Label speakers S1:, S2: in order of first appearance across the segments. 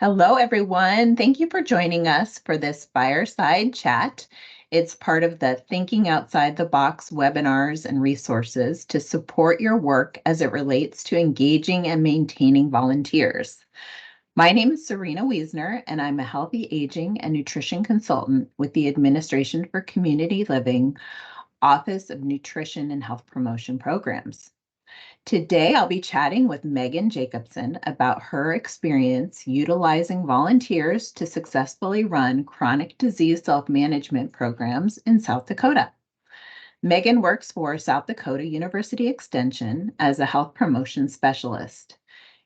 S1: Hello, everyone. Thank you for joining us for this Fireside chat. It's part of the Thinking Outside the Box webinars and resources to support your work as it relates to engaging and maintaining volunteers. My name is Serena Wiesner, and I'm a healthy aging and nutrition consultant with the Administration for Community Living, Office of Nutrition and Health Promotion Programs. Today, I'll be chatting with Megan Jacobson about her experience utilizing volunteers to successfully run chronic disease self-management programs in South Dakota. Megan works for South Dakota University Extension as a health promotion specialist.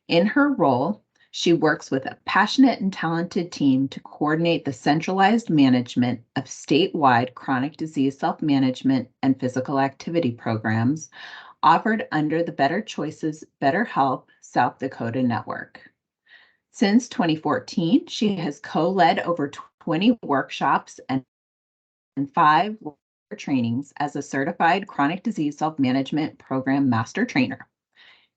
S1: In her role, she works with a passionate and talented team to coordinate the centralized management of statewide chronic disease self-management and physical activity programs offered under the Better Choices, Better Health South Dakota network. Since 2014, she has co-led over 20 workshops and 5 trainings as a certified chronic disease self-management program master trainer.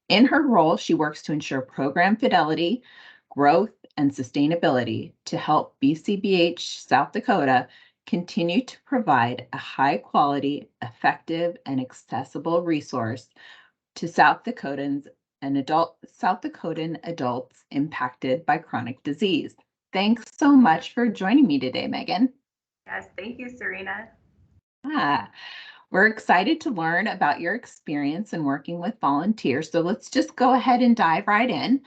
S1: In her role, she works to ensure program fidelity, growth, and sustainability to help BCBH South Dakota continue to provide a high quality, effective, and accessible resource to South Dakotans and South Dakotan adults impacted by chronic disease. Thanks so much for joining me today, Megan.
S2: Yes, thank you, Serena.
S1: We're excited to learn about your experience in working with volunteers. So let's just go ahead and dive right in.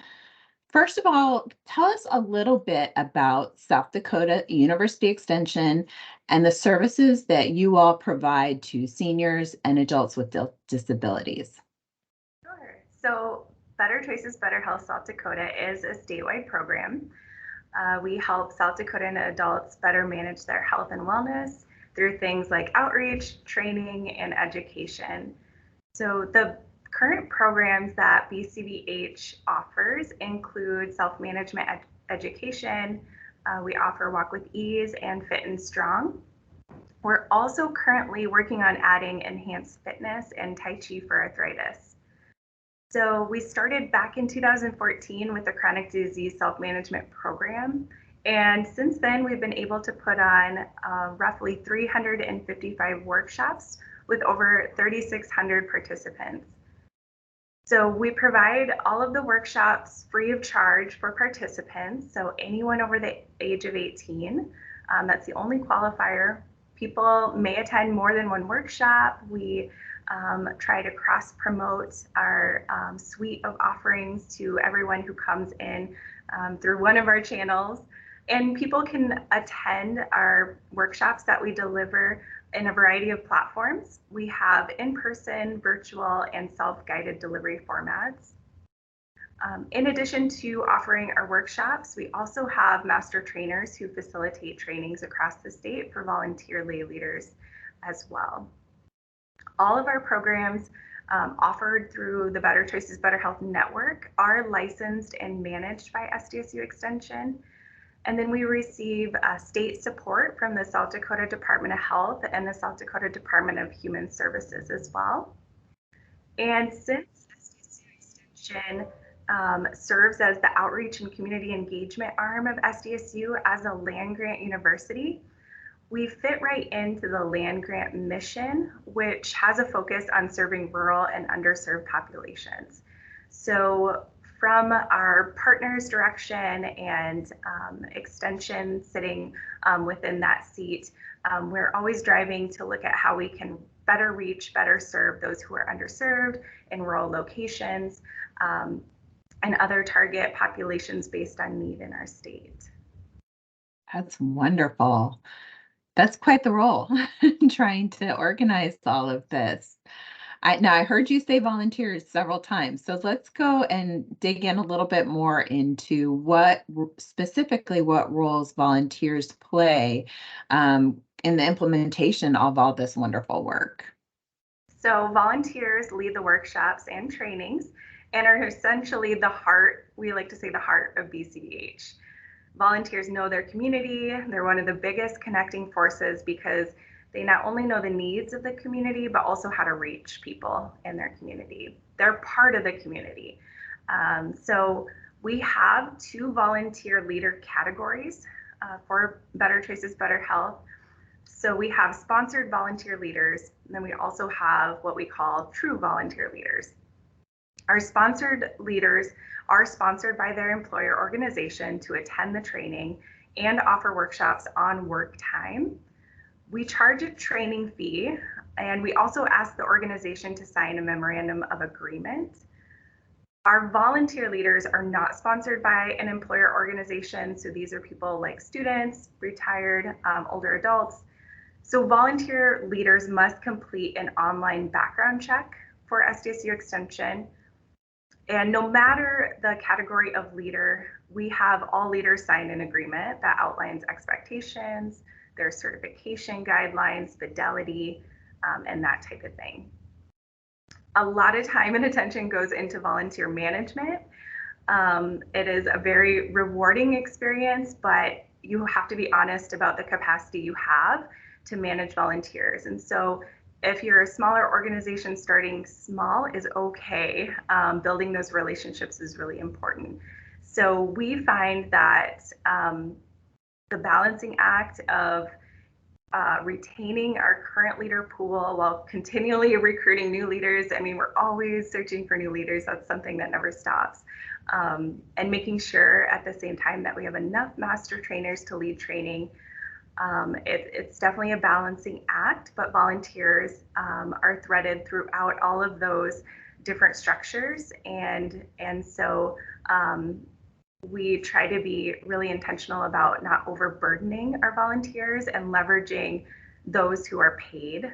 S1: First of all, tell us a little bit about South Dakota University Extension and the services that you all provide to seniors and adults with disabilities.
S2: Sure. So Better Choices, Better Health South Dakota is a statewide program. We help South Dakotan adults better manage their health and wellness through things like outreach, training, and education. So the current programs that BCBH offers include self-management education. We offer Walk with Ease and Fit and Strong. We're also currently working on adding enhanced fitness and Tai Chi for arthritis. So we started back in 2014 with the chronic disease self-management program. And since then, we've been able to put on roughly 355 workshops with over 3,600 participants. So we provide all of the workshops free of charge for participants. So anyone over the age of 18, that's the only qualifier. People may attend more than one workshop. We try to cross-promote our suite of offerings to everyone who comes in through one of our channels. And people can attend our workshops that we deliver in a variety of platforms. We have in-person, virtual, and self-guided delivery formats. In addition to offering our workshops, we also have master trainers who facilitate trainings across the state for volunteer lay leaders as well. All of our programs offered through the Better Choices, Better Health Network are licensed and managed by SDSU Extension. And then we receive state support from the South Dakota Department of Health and the South Dakota Department of Human Services as well. And since SDSU Extension serves as the outreach and community engagement arm of SDSU as a land-grant university, we fit right into the land-grant mission, which has a focus on serving rural and underserved populations. So from our partners' direction and extension sitting within that seat, we're always driving to look at how we can better reach, better serve those who are underserved in rural locations and other target populations based on need in our state.
S1: That's wonderful. That's quite the role, trying to organize all of this. Now, I heard you say volunteers several times, so let's go and dig in a little bit more into specifically what roles volunteers play in the implementation of all this wonderful work.
S2: So volunteers lead the workshops and trainings and are essentially the heart, we like to say the heart of BCBH. Volunteers know their community. They're one of the biggest connecting forces because they not only know the needs of the community, but also how to reach people in their community. They're part of the community. So We have 2 volunteer leader categories for Better Choices, Better Health. So we have sponsored volunteer leaders, and then we also have what we call true volunteer leaders. Our sponsored leaders are sponsored by their employer organization to attend the training and offer workshops on work time. We charge a training fee, and we also ask the organization to sign a memorandum of agreement. Our volunteer leaders are not sponsored by an employer organization. So these are people like students, retired, older adults. So volunteer leaders must complete an online background check for SDSU Extension. And no matter the category of leader, we have all leaders sign an agreement that outlines expectations, their certification guidelines, fidelity, and that type of thing. A lot of time and attention goes into volunteer management. It is a very rewarding experience, but you have to be honest about the capacity you have to manage volunteers. And so if you're a smaller organization, starting small is okay. Building those relationships is really important. So we find that the balancing act of retaining our current leader pool while continually recruiting new leaders. I mean, we're always searching for new leaders. That's something that never stops. And making sure at the same time that we have enough master trainers to lead training. It's definitely a balancing act, but volunteers are threaded throughout all of those different structures. And so we try to be really intentional about not overburdening our volunteers and leveraging those who are paid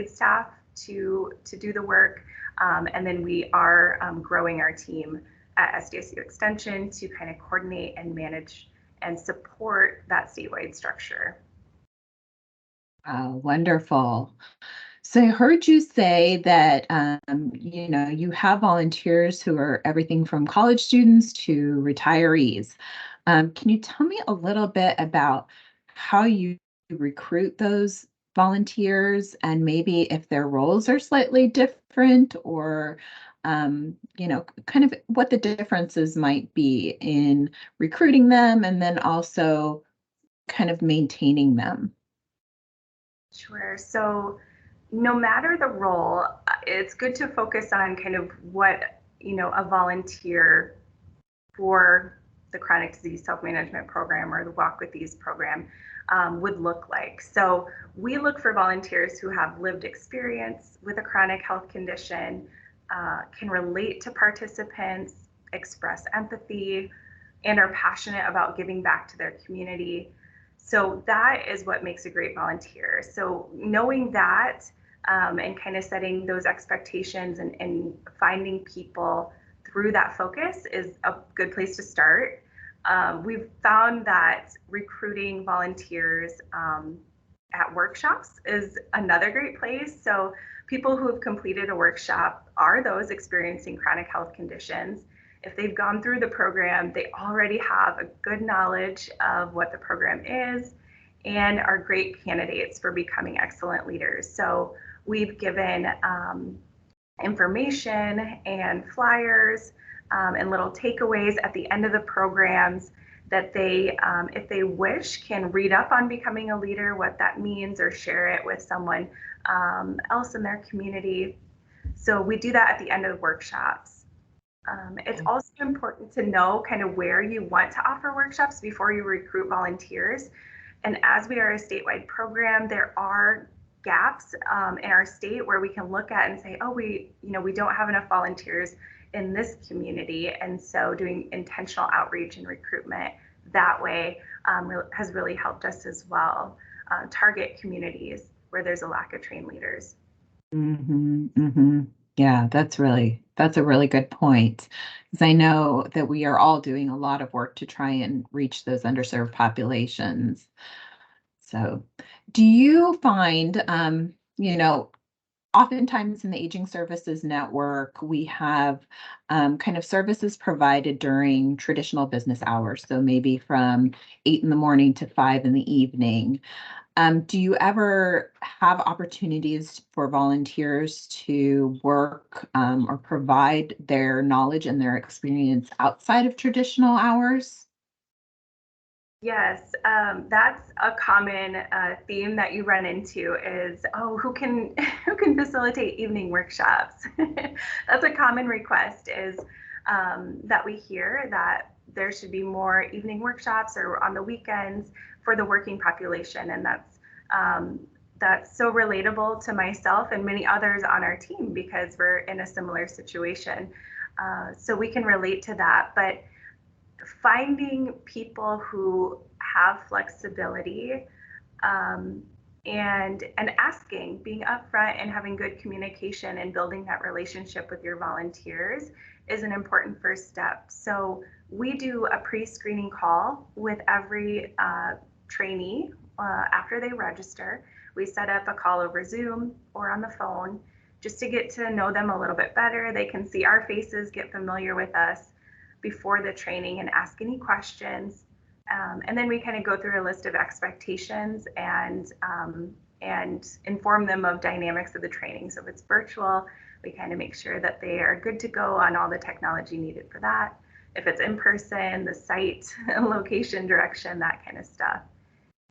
S2: staff to do the work. And then we are growing our team at SDSU Extension to kind of coordinate and manage and support that statewide structure.
S1: Wonderful. So I heard you say that, you have volunteers who are everything from college students to retirees. Can you tell me a little bit about how you recruit those volunteers and maybe if their roles are slightly different or, kind of what the differences might be in recruiting them and then also kind of maintaining them?
S2: Sure. So no matter the role, it's good to focus on kind of what, a volunteer for the chronic disease self-management program or the Walk with Ease program would look like. So we look for volunteers who have lived experience with a chronic health condition, can relate to participants, express empathy, and are passionate about giving back to their community. So that is what makes a great volunteer. So knowing that and kind of setting those expectations and finding people through that focus is a good place to start. We've found that recruiting volunteers at workshops is another great place. So people who have completed a workshop are those experiencing chronic health conditions. If they've gone through the program, they already have a good knowledge of what the program is and are great candidates for becoming excellent leaders. So we've given information and flyers and little takeaways at the end of the programs that they, if they wish, can read up on becoming a leader, what that means, or share it with someone else in their community. So we do that at the end of the workshops. It's also important to know kind of where you want to offer workshops before you recruit volunteers. And as we are a statewide program, there are gaps in our state where we can look at and say, oh, we don't have enough volunteers in this community. And so doing intentional outreach and recruitment that way has really helped us as well. Target communities where there's a lack of trained leaders.
S1: Mm-hmm, mm-hmm. Yeah, that's a really good point. Because I know that we are all doing a lot of work to try and reach those underserved populations. So do you find, oftentimes in the Aging Services Network, we have kind of services provided during traditional business hours. So maybe from 8 in the morning to 5 in the evening. Do you ever have opportunities for volunteers to work or provide their knowledge and their experience outside of traditional hours?
S2: Yes, that's a common theme that you run into is, oh, who can who can facilitate evening workshops? That's a common request is that we hear that there should be more evening workshops or on the weekends for the working population, and that's so relatable to myself and many others on our team because we're in a similar situation. So we can relate to that, but finding people who have flexibility um, and asking, being upfront and having good communication and building that relationship with your volunteers is an important first step. So we do a pre-screening call with every trainee after they register. We set up a call over Zoom or on the phone just to get to know them a little bit better. They can see our faces, get familiar with us before the training and ask any questions. And then we kind of go through a list of expectations and inform them of dynamics of the training. So if it's virtual, we kind of make sure that they are good to go on all the technology needed for that. If it's in person, the site, location, direction, that kind of stuff.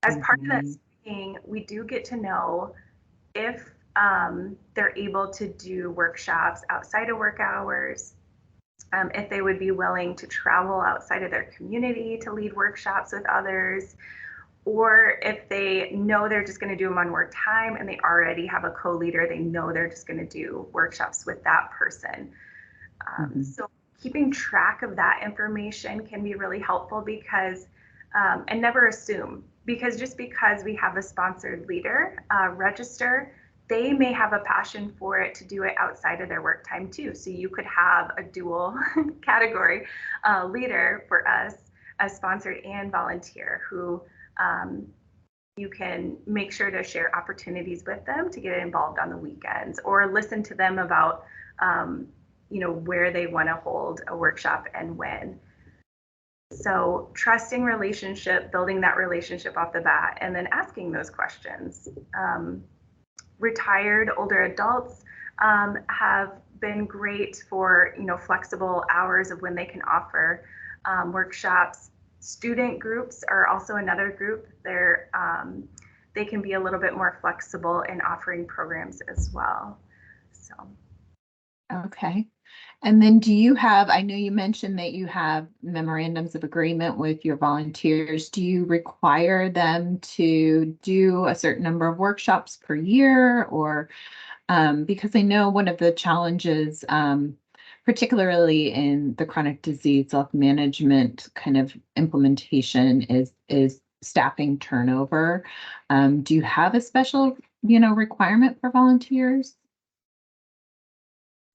S2: As part of that screening, we do get to know if they're able to do workshops outside of work hours, if they would be willing to travel outside of their community to lead workshops with others, or if they know they're just going to do them on work time and they already have a co-leader, they know they're just going to do workshops with that person. So keeping track of that information can be really helpful because, and never assume, because just because we have a sponsored leader register, they may have a passion for it to do it outside of their work time too. So you could have a dual category leader for us, a sponsored and volunteer, who you can make sure to share opportunities with them to get involved on the weekends or listen to them about where they want to hold a workshop and when. So trusting relationship, building that relationship off the bat, and then asking those questions. Retired older adults have been great for flexible hours of when they can offer workshops. Student groups are also another group. They can be a little bit more flexible in offering programs as well. So.
S1: Okay. And then do you have, I know you mentioned that you have memorandums of agreement with your volunteers. Do you require them to do a certain number of workshops per year? Or because I know one of the challenges, particularly in the chronic disease self-management kind of implementation is staffing turnover. Do you have a special, requirement for volunteers?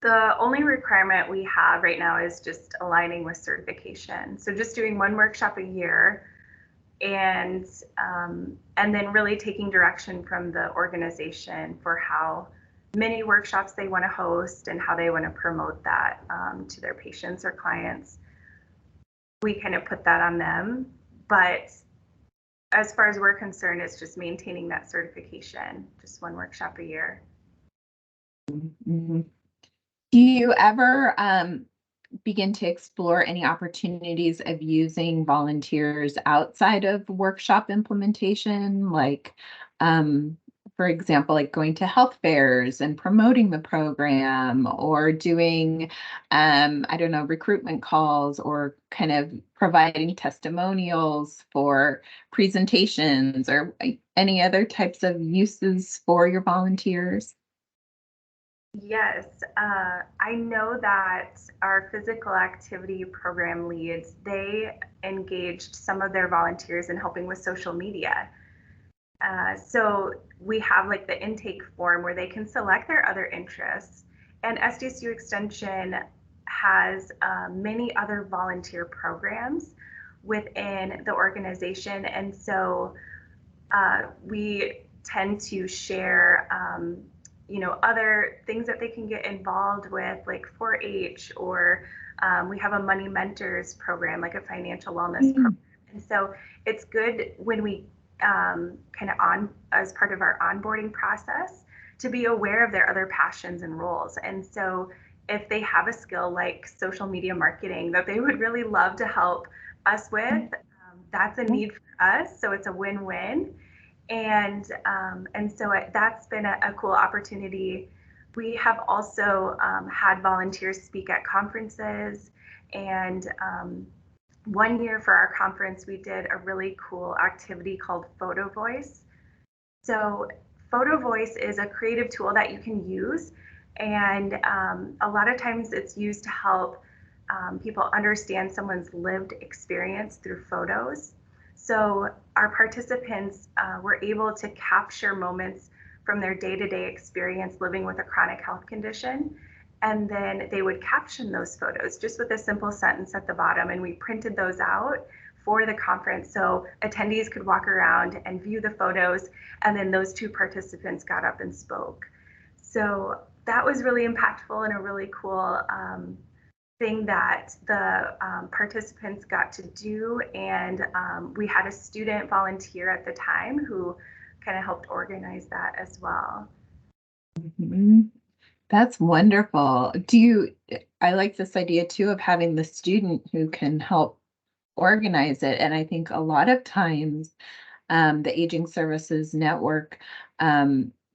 S2: The only requirement we have right now is just aligning with certification. So just doing one workshop a year and then really taking direction from the organization for how many workshops they want to host and how they want to promote that to their patients or clients. We kind of put that on them. But as far as we're concerned, it's just maintaining that certification, just one workshop a year.
S1: Mm-hmm. Do you ever begin to explore any opportunities of using volunteers outside of workshop implementation, like, for example, like going to health fairs and promoting the program, or doing, I don't know, recruitment calls, or kind of providing testimonials for presentations, or any other types of uses for your volunteers?
S2: Yes, I know that our physical activity program leads, they engaged some of their volunteers in helping with social media. So we have like the intake form where they can select their other interests. And SDSU Extension has many other volunteer programs within the organization. And so we tend to share other things that they can get involved with, like 4-H, or we have a Money Mentors program, like a financial wellness program. And so it's good when we kind of as part of our onboarding process, to be aware of their other passions and roles. And so if they have a skill like social media marketing that they would really love to help us with, that's a need for us. So it's a win-win. And so that's been a cool opportunity. We have also had volunteers speak at conferences, and one year for our conference, we did a really cool activity called Photo Voice. So Photo Voice is a creative tool that you can use, and a lot of times it's used to help people understand someone's lived experience through photos. So our participants were able to capture moments from their day-to-day experience living with a chronic health condition, and then they would caption those photos just with a simple sentence at the bottom, and we printed those out for the conference so attendees could walk around and view the photos, and then those two participants got up and spoke. So that was really impactful and a really cool thing that the participants got to do. And we had a student volunteer at the time who kind of helped organize that as well.
S1: Mm-hmm. That's wonderful. I like this idea too of having the student who can help organize it. And I think a lot of times the Aging Services Network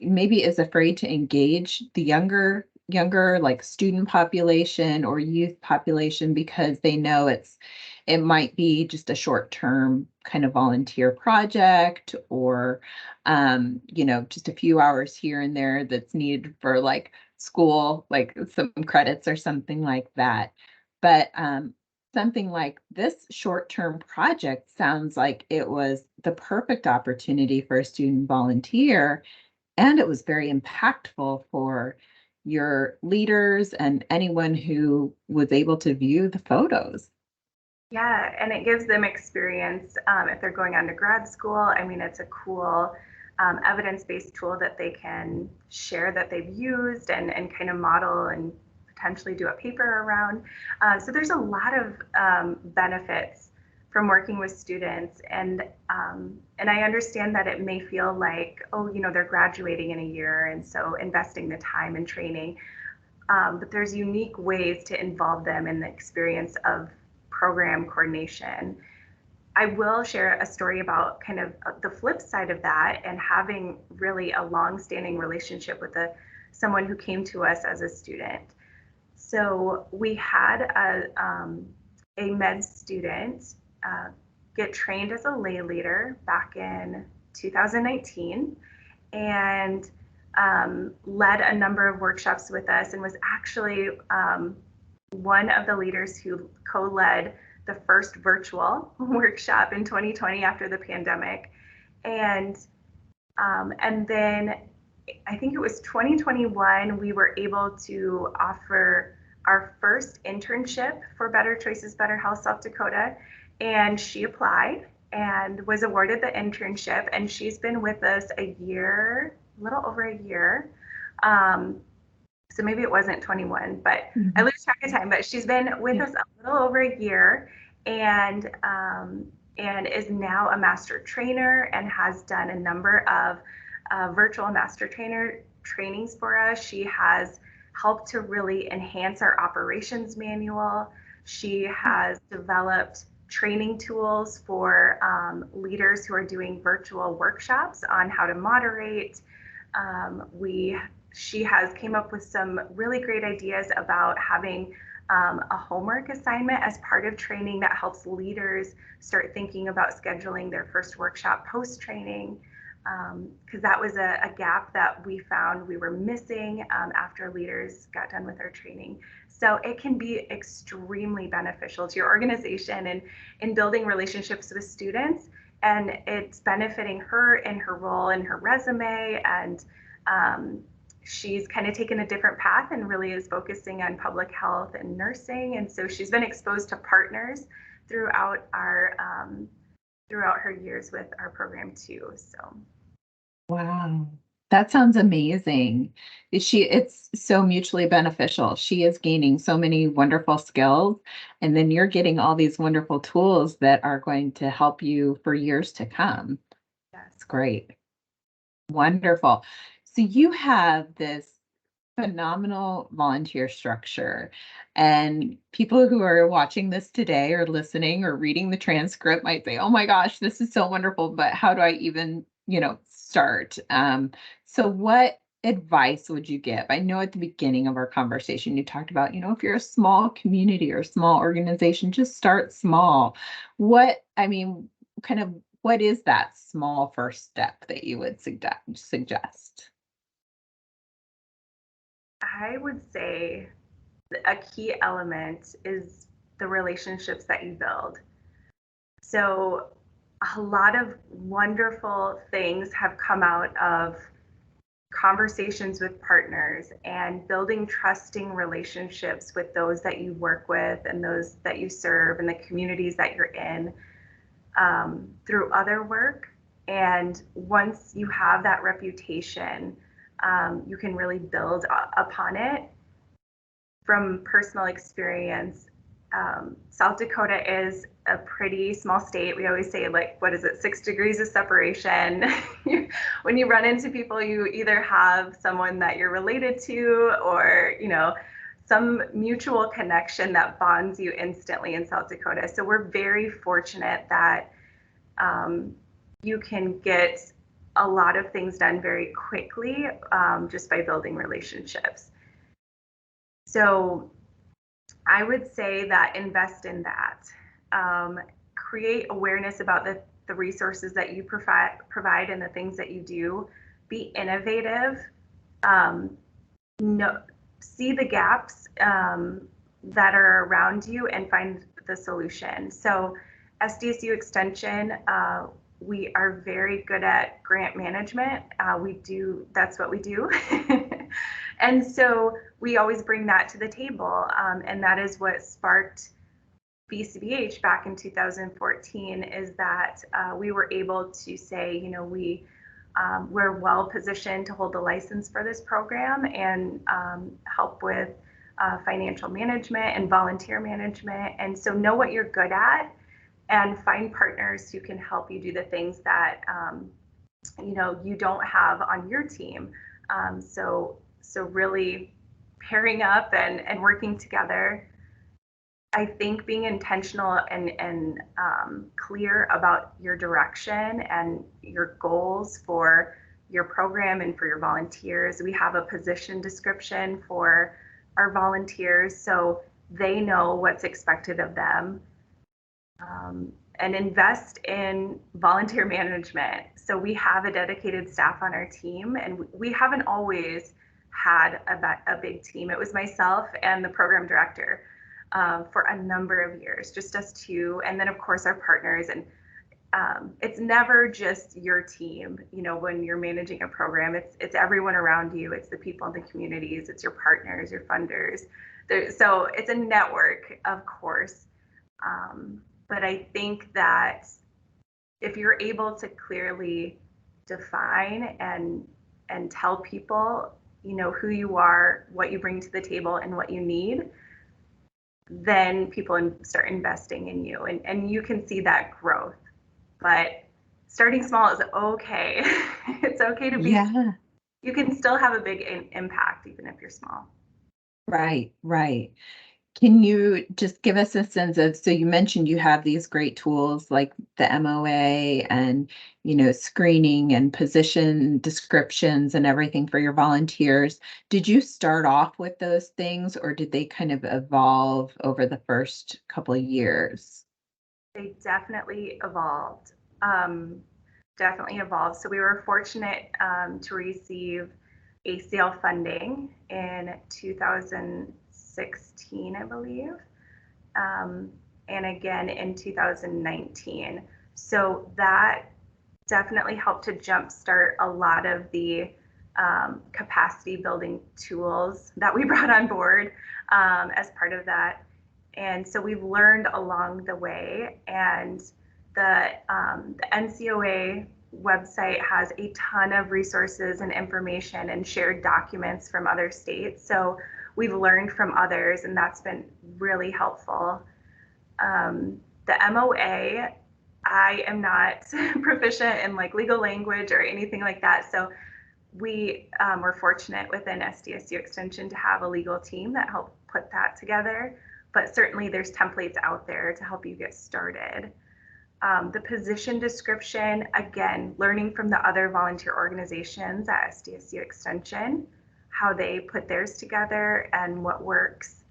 S1: maybe is afraid to engage the younger like student population or youth population, because they know it might be just a short-term kind of volunteer project, or just a few hours here and there that's needed for like school, like some credits or something like that. But something like this short-term project sounds like it was the perfect opportunity for a student volunteer, and it was very impactful for your leaders and anyone who was able to view the photos.
S2: Yeah, and it gives them experience if they're going on to grad school. I mean, it's a cool evidence-based tool that they can share that they've used and kind of model and potentially do a paper around. So there's a lot of benefits from working with students, and I understand that it may feel like, oh, they're graduating in a year, and so investing the time and training. But there's unique ways to involve them in the experience of program coordination. I will share a story about kind of the flip side of that, and having really a long-standing relationship with someone who came to us as a student. So we had a med student get trained as a lay leader back in 2019, and led a number of workshops with us, and was actually one of the leaders who co-led the first virtual workshop in 2020 after the pandemic. And then I think it was 2021, we were able to offer our first internship for Better Choices, Better Health South Dakota. And she applied and was awarded the internship. And she's been with us a little over a year. So maybe it wasn't 21, but I lose track of time. But she's been with us a little over a year, and is now a master trainer, and has done a number of virtual master trainer trainings for us. She has helped to really enhance our operations manual. She has developed training tools for leaders who are doing virtual workshops on how to moderate. She has came up with some really great ideas about having a homework assignment as part of training that helps leaders start thinking about scheduling their first workshop post-training, because that was a gap that we found we were missing after leaders got done with our training. So it can be extremely beneficial to your organization and in building relationships with students, and it's benefiting her in her role and her resume. And she's kind of taken a different path and really is focusing on public health and nursing. And so she's been exposed to partners throughout her years with our program too. So.
S1: Wow, That sounds amazing. It's so mutually beneficial. She is gaining so many wonderful skills, and then you're getting all these wonderful tools that are going to help you for years to come.
S2: Yes.
S1: It's great. Wonderful. So you have this phenomenal volunteer structure, and people who are watching this today or listening or reading the transcript might say, "Oh my gosh, this is so wonderful, but how do I even, start?" So what advice would you give? I know at the beginning of our conversation, you talked about, if you're a small community or a small organization, just start small. I mean, kind of what is that small first step that you would suggest?
S2: I would say a key element is the relationships that you build. So, a lot of wonderful things have come out of conversations with partners and building trusting relationships with those that you work with and those that you serve and the communities that you're in through other work. And once you have that reputation, you can really build upon it. From personal experience, South Dakota is a pretty small state. We always say, like, what is it, 6 degrees of separation? When you run into people, you either have someone that you're related to or, some mutual connection that bonds you instantly in South Dakota. So we're very fortunate that you can get a lot of things done very quickly just by building relationships. So I would say that invest in that. Create awareness about the resources that you provide and the things that you do. Be innovative. No, see the gaps that are around you and find the solution. So SDSU Extension, we are very good at grant management. That's what we do. And so we always bring that to the table. And that is what sparked BCBH back in 2014, is that we were able to say, we're well positioned to hold the license for this program and help with financial management and volunteer management. And so know what you're good at and find partners who can help you do the things that you don't have on your team. So really pairing up and working together. I think being intentional and clear about your direction and your goals for your program and for your volunteers. We have a position description for our volunteers so they know what's expected of them. And invest in volunteer management. So we have a dedicated staff on our team, and we haven't always had a big team. It was myself and the program director for a number of years, just us two, and then of course our partners. And it's never just your team. When you're managing a program, it's everyone around you. It's the people in the communities. It's your partners, your funders. So it's a network, of course. But I think that if you're able to clearly define and tell people, who you are, what you bring to the table, and what you need, then people start investing in you, and you can see that growth. But starting small is okay. It's okay to be.
S1: Yeah.
S2: You can still have a big impact even if you're small.
S1: Right, right. Can you just give us a sense of, so you mentioned you have these great tools like the MOA and, screening and position descriptions and everything for your volunteers. Did you start off with those things, or did they kind of evolve over the first couple of years?
S2: They definitely evolved. Definitely evolved. So we were fortunate to receive ACL funding in 2016, I believe, and again in 2019. So that definitely helped to jumpstart a lot of the capacity building tools that we brought on board as part of that. And so we've learned along the way, and the NCOA website has a ton of resources and information and shared documents from other states. So we've learned from others, and that's been really helpful. The MOA, I am not proficient in like legal language or anything like that. So we were fortunate within SDSU Extension to have a legal team that helped put that together. But certainly there's templates out there to help you get started. The position description, again, learning from the other volunteer organizations at SDSU Extension, how they put theirs together and what works.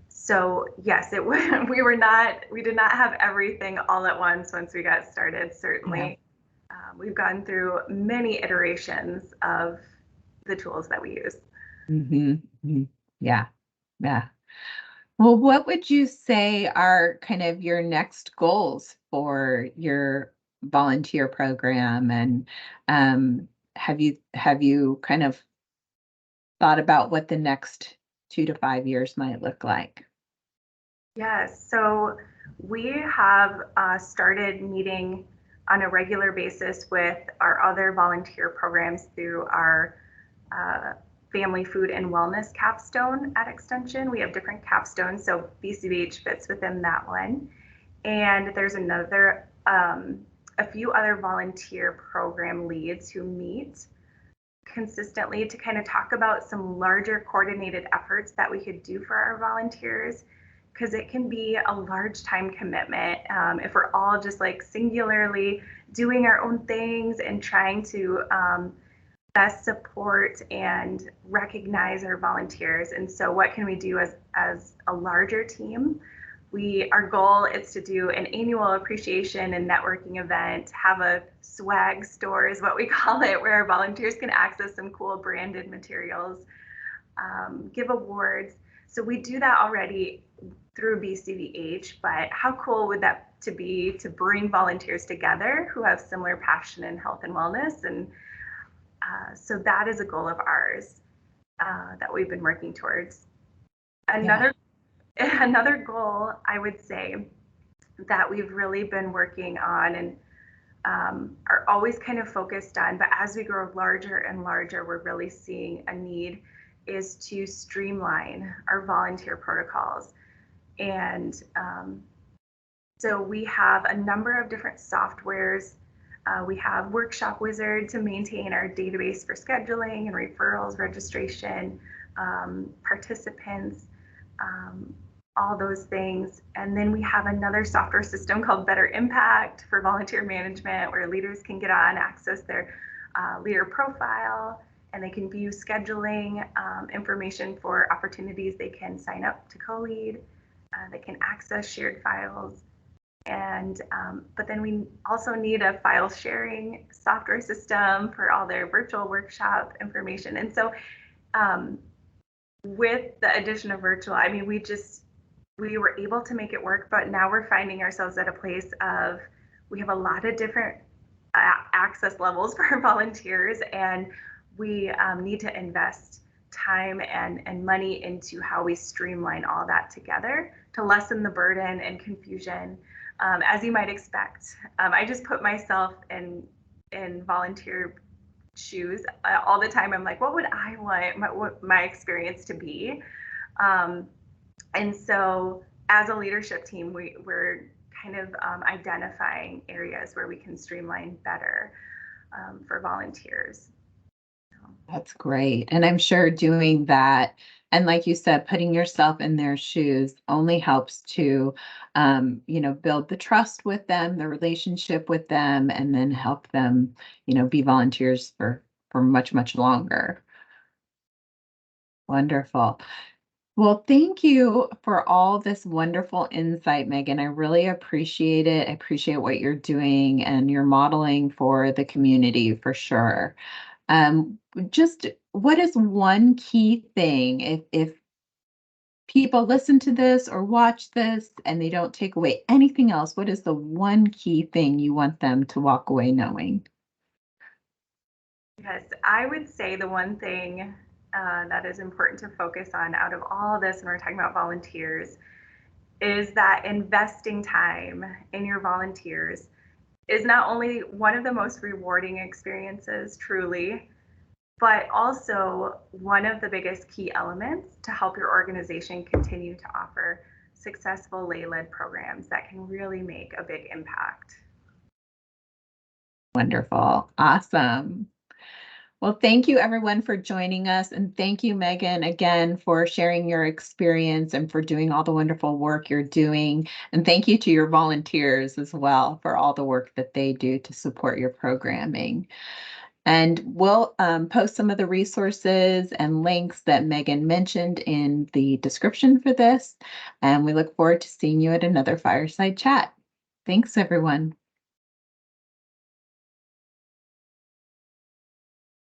S2: So yes, we did not have everything all at once we got started, certainly. Yeah. We've gone through many iterations of the tools that we use.
S1: Mm-hmm. Mm-hmm. Yeah. Yeah. Well, what would you say are kind of your next goals for your volunteer program? And have you kind of thought about what the next 2 to 5 years might look like?
S2: Yes, so we have started meeting on a regular basis with our other volunteer programs through our family food and wellness capstone at Extension. We have different capstones, so BCBH fits within that one. And there's a few other volunteer program leads who meet consistently to kind of talk about some larger coordinated efforts that we could do for our volunteers, because it can be a large time commitment if we're all just like singularly doing our own things and trying to best support and recognize our volunteers. And so what can we do as a larger team? Our goal is to do an annual appreciation and networking event, have a swag store is what we call it, where our volunteers can access some cool branded materials, give awards. So we do that already through BCVH, but how cool would that to be to bring volunteers together who have similar passion in health and wellness? And so that is a goal of ours that we've been working towards. Another goal, I would say, that we've really been working on and are always kind of focused on, but as we grow larger and larger, we're really seeing a need, is to streamline our volunteer protocols. And so we have a number of different softwares. We have Workshop Wizard to maintain our database for scheduling and referrals, registration, participants, all those things. And then we have another software system called Better Impact for volunteer management, where leaders can get on, access their leader profile, and they can view scheduling information for opportunities. They can sign up to co-lead, they can access shared files. And but then we also need a file sharing software system for all their virtual workshop information. And so with the addition of virtual, I mean, we were able to make it work, but now we're finding ourselves at a place of, we have a lot of different access levels for our volunteers, and we need to invest time and money into how we streamline all that together to lessen the burden and confusion. As you might expect, I just put myself in volunteer shoes all the time. I'm like, what would I want my experience to be? And so as a leadership team, we're kind of identifying areas where we can streamline better for volunteers.
S1: That's great. And I'm sure doing that, and like you said, putting yourself in their shoes only helps to, build the trust with them, the relationship with them, and then help them, be volunteers for much, much longer. Wonderful. Well, thank you for all this wonderful insight, Megan. I really appreciate it. I appreciate what you're doing and you're modeling for the community for sure. Just what is one key thing if people listen to this or watch this and they don't take away anything else, what is the one key thing you want them to walk away knowing?
S2: Yes, I would say the one thing that is important to focus on out of all of this, and we're talking about volunteers, is that investing time in your volunteers is not only one of the most rewarding experiences, truly, but also one of the biggest key elements to help your organization continue to offer successful lay-led programs that can really make a big impact.
S1: Wonderful. Awesome. Well, thank you everyone for joining us. And thank you, Megan, again for sharing your experience and for doing all the wonderful work you're doing. And thank you to your volunteers as well for all the work that they do to support your programming. And we'll post some of the resources and links that Megan mentioned in the description for this. And we look forward to seeing you at another Fireside Chat. Thanks, everyone.